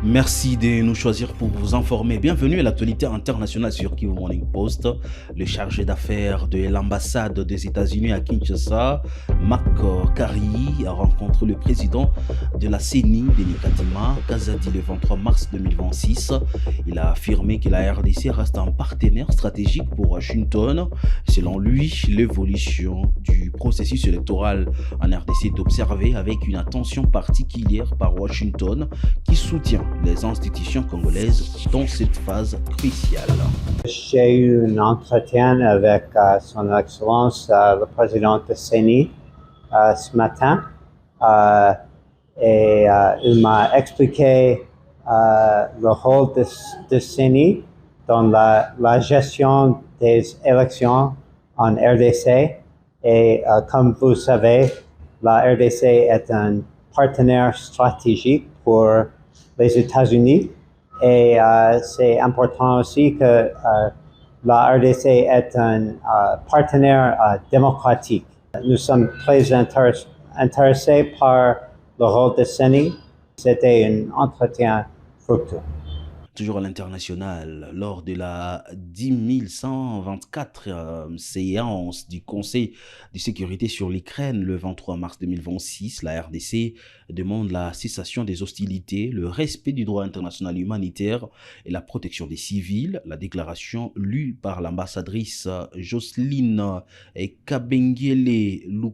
Merci de nous choisir pour vous informer. Bienvenue à l'actualité internationale sur Kivu Morning Post. Le chargé d'affaires de l'ambassade des États-Unis à Kinshasa, Marc Kari, a rencontré le président de la CENI, Denis Kadima Kazadi, le 23 mars 2026. Il a affirmé que la RDC reste un partenaire stratégique pour Washington. Selon lui, l'évolution du processus électoral en RDC est observée avec une attention particulière par Washington qui soutient les institutions congolaises dans cette phase cruciale. J'ai eu un entretien avec son Excellence, le président de CENI, ce matin, et il m'a expliqué le rôle de CENI dans la gestion des élections en RDC. Et comme vous savez, la RDC est un partenaire stratégique pour les États-Unis et c'est important aussi que la RDC est un partenaire démocratique. Nous sommes très intéressés par le rôle de CENI. C'était un entretien fructueux. Toujours à l'international, lors de la 10124 séance du Conseil de sécurité sur l'Ukraine le 23 mars 2026, la RDC demande la cessation des hostilités, le respect du droit international humanitaire et la protection des civils. La déclaration lue par l'ambassadrice Jocelyne Kabengele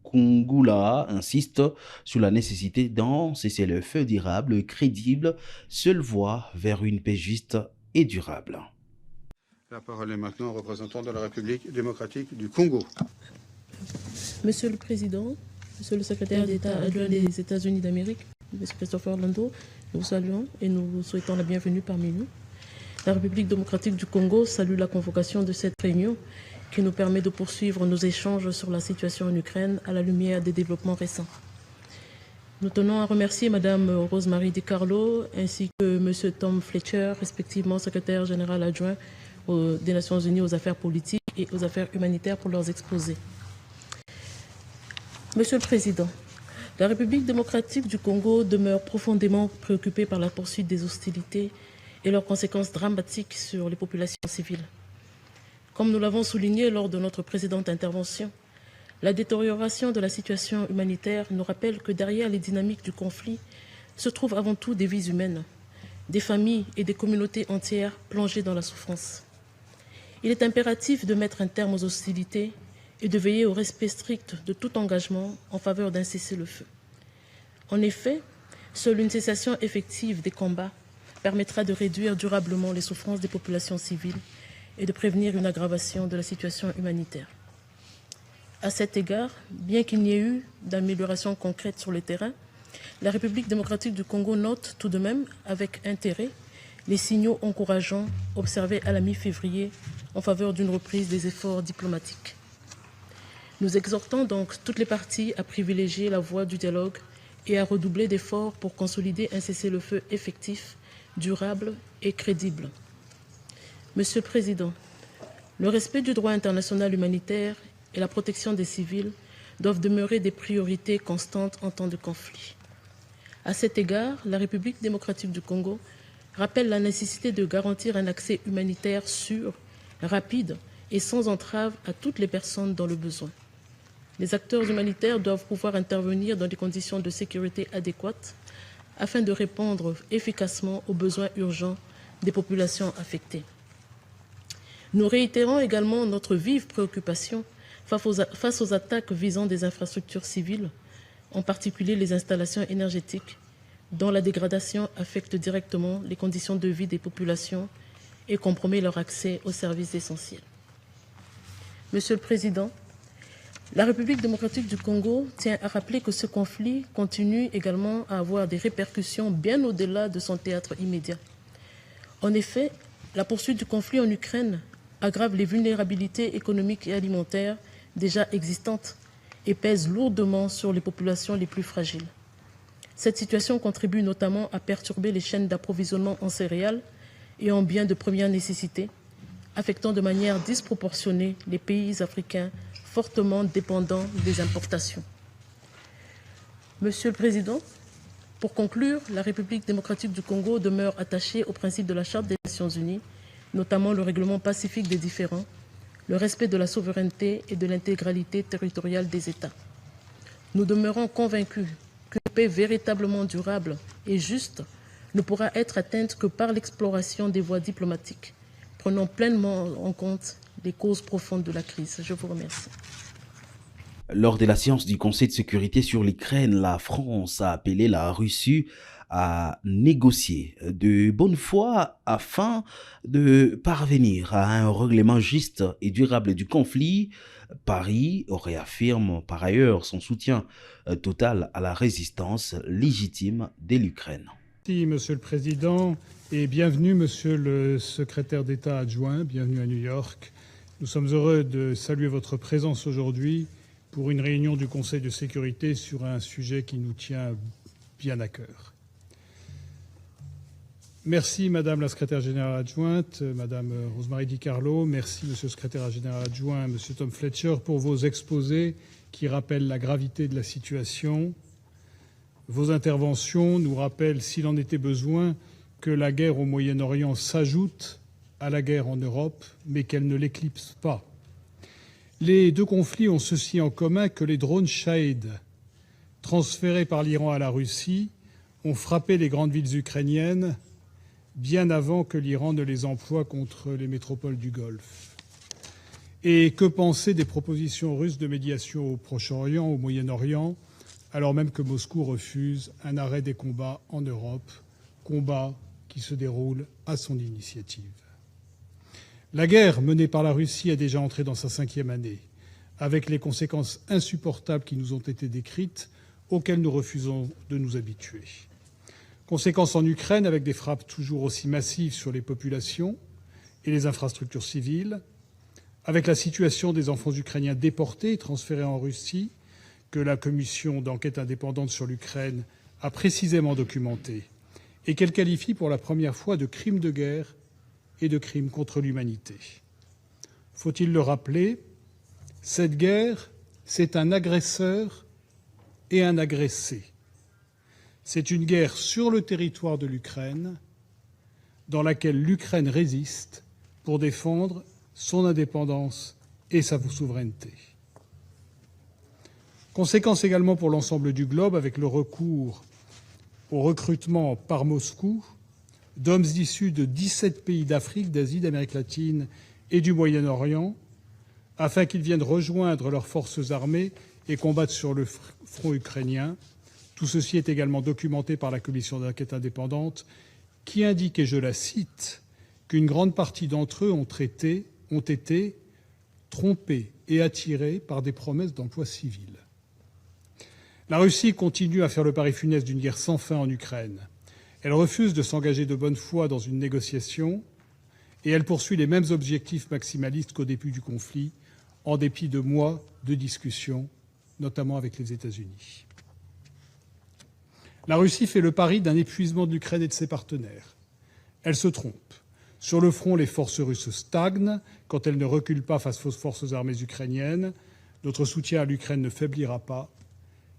Kungula insiste sur la nécessité d'un cessez-le-feu durable et crédible, seule voie vers une paix juste et durable. La parole est maintenant au représentant de la République démocratique du Congo. Monsieur le Président, Monsieur le Secrétaire d'État adjoint des États-Unis d'Amérique, M. Christopher Orlando, nous vous saluons et nous vous souhaitons la bienvenue parmi nous. La République démocratique du Congo salue la convocation de cette réunion qui nous permet de poursuivre nos échanges sur la situation en Ukraine à la lumière des développements récents. Nous tenons à remercier Mme Rosemary DiCarlo ainsi que M. Tom Fletcher, respectivement secrétaire général adjoint des Nations Unies aux affaires politiques et aux affaires humanitaires pour leurs exposés. Monsieur le Président, la République démocratique du Congo demeure profondément préoccupée par la poursuite des hostilités et leurs conséquences dramatiques sur les populations civiles. Comme nous l'avons souligné lors de notre précédente intervention, la détérioration de la situation humanitaire nous rappelle que derrière les dynamiques du conflit se trouvent avant tout des vies humaines, des familles et des communautés entières plongées dans la souffrance. Il est impératif de mettre un terme aux hostilités et de veiller au respect strict de tout engagement en faveur d'un cessez-le-feu. En effet, seule une cessation effective des combats permettra de réduire durablement les souffrances des populations civiles et de prévenir une aggravation de la situation humanitaire. À cet égard, bien qu'il n'y ait eu d'amélioration concrète sur le terrain, la République démocratique du Congo note tout de même avec intérêt les signaux encourageants observés à la mi-février en faveur d'une reprise des efforts diplomatiques. Nous exhortons donc toutes les parties à privilégier la voie du dialogue et à redoubler d'efforts pour consolider un cessez-le-feu effectif, durable et crédible. Monsieur le Président, le respect du droit international humanitaire et la protection des civils doivent demeurer des priorités constantes en temps de conflit. À cet égard, la République démocratique du Congo rappelle la nécessité de garantir un accès humanitaire sûr, rapide et sans entrave à toutes les personnes dans le besoin. Les acteurs humanitaires doivent pouvoir intervenir dans des conditions de sécurité adéquates afin de répondre efficacement aux besoins urgents des populations affectées. Nous réitérons également notre vive préoccupation face aux attaques visant des infrastructures civiles, en particulier les installations énergétiques, dont la dégradation affecte directement les conditions de vie des populations et compromet leur accès aux services essentiels. Monsieur le Président, la République démocratique du Congo tient à rappeler que ce conflit continue également à avoir des répercussions bien au-delà de son théâtre immédiat. En effet, la poursuite du conflit en Ukraine aggrave les vulnérabilités économiques et alimentaires déjà existantes et pèse lourdement sur les populations les plus fragiles. Cette situation contribue notamment à perturber les chaînes d'approvisionnement en céréales et en biens de première nécessité, affectant de manière disproportionnée les pays africains fortement dépendants des importations. Monsieur le Président, Pour conclure, la République démocratique du Congo demeure attachée aux principes de la Charte des Nations unies, notamment le règlement pacifique des différends, le respect de la souveraineté et de l'intégralité territoriale des États. Nous demeurons convaincus qu'une paix véritablement durable et juste ne pourra être atteinte que par l'exploration des voies diplomatiques, prenant pleinement en compte les causes profondes de la crise. Je vous remercie. Lors de la séance du Conseil de sécurité sur l'Ukraine, la France a appelé la Russie à négocier de bonne foi afin de parvenir à un règlement juste et durable du conflit. Paris réaffirme par ailleurs son soutien total à la résistance légitime de l'Ukraine. Merci, Monsieur le Président, et bienvenue, Monsieur le Secrétaire d'État adjoint, bienvenue à New York. Nous sommes heureux de saluer votre présence aujourd'hui pour une réunion du Conseil de sécurité sur un sujet qui nous tient bien à cœur. Merci, Madame la Secrétaire générale adjointe, Madame Rosemary DiCarlo. Merci, Monsieur le Secrétaire général adjoint, Monsieur Tom Fletcher, pour vos exposés qui rappellent la gravité de la situation. Vos interventions nous rappellent, s'il en était besoin, que la guerre au Moyen-Orient s'ajoute à la guerre en Europe, mais qu'elle ne l'éclipse pas. Les deux conflits ont ceci en commun que les drones Shahed, transférés par l'Iran à la Russie, ont frappé les grandes villes ukrainiennes bien avant que l'Iran ne les emploie contre les métropoles du Golfe. Et que penser des propositions russes de médiation au Proche-Orient, au Moyen-Orient, alors même que Moscou refuse un arrêt des combats en Europe, combats qui se déroulent à son initiative. La guerre menée par la Russie est déjà entrée dans sa 5e année, avec les conséquences insupportables qui nous ont été décrites, auxquelles nous refusons de nous habituer. Conséquences en Ukraine, avec des frappes toujours aussi massives sur les populations et les infrastructures civiles, avec la situation des enfants ukrainiens déportés et transférés en Russie, que la commission d'enquête indépendante sur l'Ukraine a précisément documentée, et qu'elle qualifie pour la première fois de crimes de guerre et de crimes contre l'humanité. Faut-il le rappeler, cette guerre, c'est un agresseur et un agressé. C'est une guerre sur le territoire de l'Ukraine, dans laquelle l'Ukraine résiste pour défendre son indépendance et sa souveraineté. Conséquence également pour l'ensemble du globe, avec le recours au recrutement par Moscou d'hommes issus de 17 pays d'Afrique, d'Asie, d'Amérique latine et du Moyen-Orient, afin qu'ils viennent rejoindre leurs forces armées et combattre sur le front ukrainien. Tout ceci est également documenté par la commission d'enquête indépendante qui indique, et je la cite, qu'une grande partie d'entre eux ont été trompés et attirés par des promesses d'emploi civil. La Russie continue à faire le pari funeste d'une guerre sans fin en Ukraine. Elle refuse de s'engager de bonne foi dans une négociation et elle poursuit les mêmes objectifs maximalistes qu'au début du conflit, en dépit de mois de discussions, notamment avec les États-Unis. La Russie fait le pari d'un épuisement de l'Ukraine et de ses partenaires. Elle se trompe. Sur le front, les forces russes stagnent quand elles ne reculent pas face aux forces armées ukrainiennes. Notre soutien à l'Ukraine ne faiblira pas,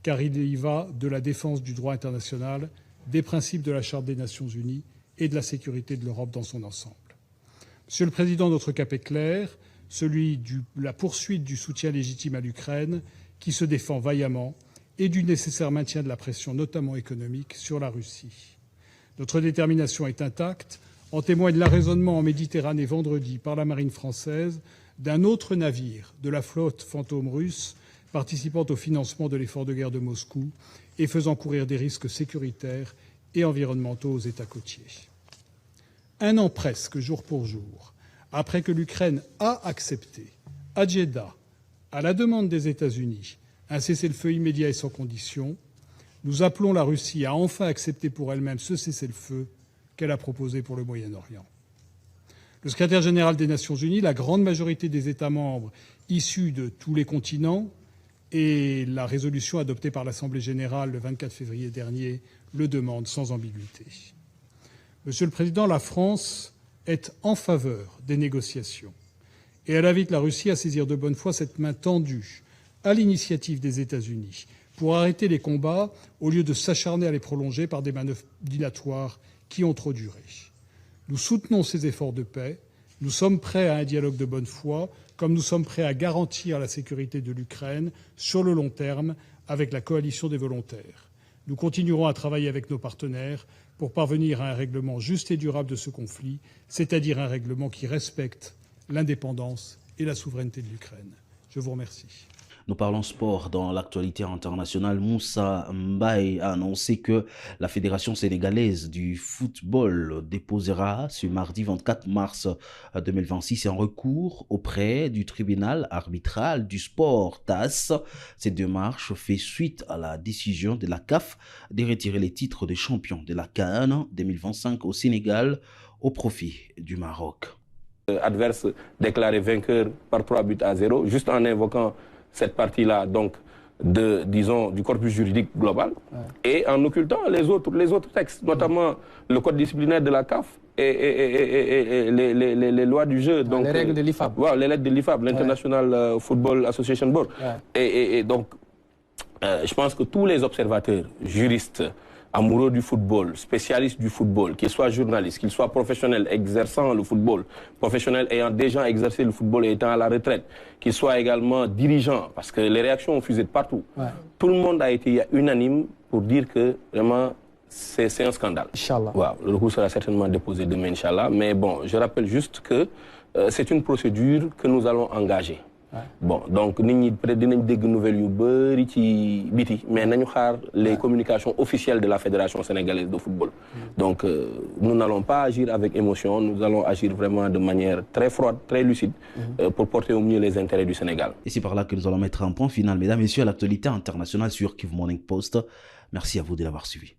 car il y va de la défense du droit international, des principes de la Charte des Nations unies et de la sécurité de l'Europe dans son ensemble. Monsieur le Président, notre cap est clair, celui de la poursuite du soutien légitime à l'Ukraine, qui se défend vaillamment, et du nécessaire maintien de la pression, notamment économique, sur la Russie. Notre détermination est intacte. En témoigne l'arraisonnement en Méditerranée vendredi par la marine française d'un autre navire de la flotte fantôme russe participant au financement de l'effort de guerre de Moscou et faisant courir des risques sécuritaires et environnementaux aux États côtiers. Un an presque, jour pour jour, après que l'Ukraine a accepté, à Jeddah, à la demande des États-Unis, un cessez-le-feu immédiat et sans condition, nous appelons la Russie à enfin accepter pour elle-même ce cessez-le-feu qu'elle a proposé pour le Moyen-Orient. Le secrétaire général des Nations unies, la grande majorité des États membres issus de tous les continents et la résolution adoptée par l'Assemblée générale le 24 février dernier le demandent sans ambiguïté. Monsieur le Président, la France est en faveur des négociations et elle invite la Russie à saisir de bonne foi cette main tendue à l'initiative des États-Unis pour arrêter les combats au lieu de s'acharner à les prolonger par des manœuvres dilatoires qui ont trop duré. Nous soutenons ces efforts de paix. Nous sommes prêts à un dialogue de bonne foi, comme nous sommes prêts à garantir la sécurité de l'Ukraine sur le long terme avec la coalition des volontaires. Nous continuerons à travailler avec nos partenaires pour parvenir à un règlement juste et durable de ce conflit, c'est-à-dire un règlement qui respecte l'indépendance et la souveraineté de l'Ukraine. Je vous remercie. Nous parlons sport. Dans l'actualité internationale, Moussa Mbaye a annoncé que la Fédération sénégalaise du football déposera ce mardi 24 mars 2026 un recours auprès du tribunal arbitral du sport TAS. Cette démarche fait suite à la décision de la CAF de retirer les titres de champion de la CAN 2025 au Sénégal au profit du Maroc. Adverse déclaré vainqueur par 3-0, juste en invoquant cette partie-là, donc, du corpus juridique global, et en occultant les autres textes, notamment le code disciplinaire de la CAF et les lois du jeu. Donc, les règles de l'IFAB. Voilà, les règles de l'IFAB, l'International Football Association Board. Et donc, je pense que tous les observateurs, juristes, amoureux du football, spécialistes du football, qu'ils soient journalistes, qu'ils soient professionnels exerçant le football, professionnels ayant déjà exercé le football et étant à la retraite, qu'ils soient également dirigeants, parce que les réactions ont fusé de partout. Tout le monde a été unanime pour dire que vraiment c'est un scandale. Inch'Allah. Wow, le recours sera certainement déposé demain, Inch'Allah. Mais bon, je rappelle juste que c'est une procédure que nous allons engager. Bon, donc nous avons des nouvelles mais nous avons les communications officielles de la Fédération sénégalaise de football. Donc nous n'allons pas agir avec émotion, nous allons agir vraiment de manière très froide, très lucide pour porter au mieux les intérêts du Sénégal. Et c'est par là que nous allons mettre un point final, mesdames et messieurs, à l'actualité internationale sur Kivu Morning Post. Merci à vous de l'avoir suivi.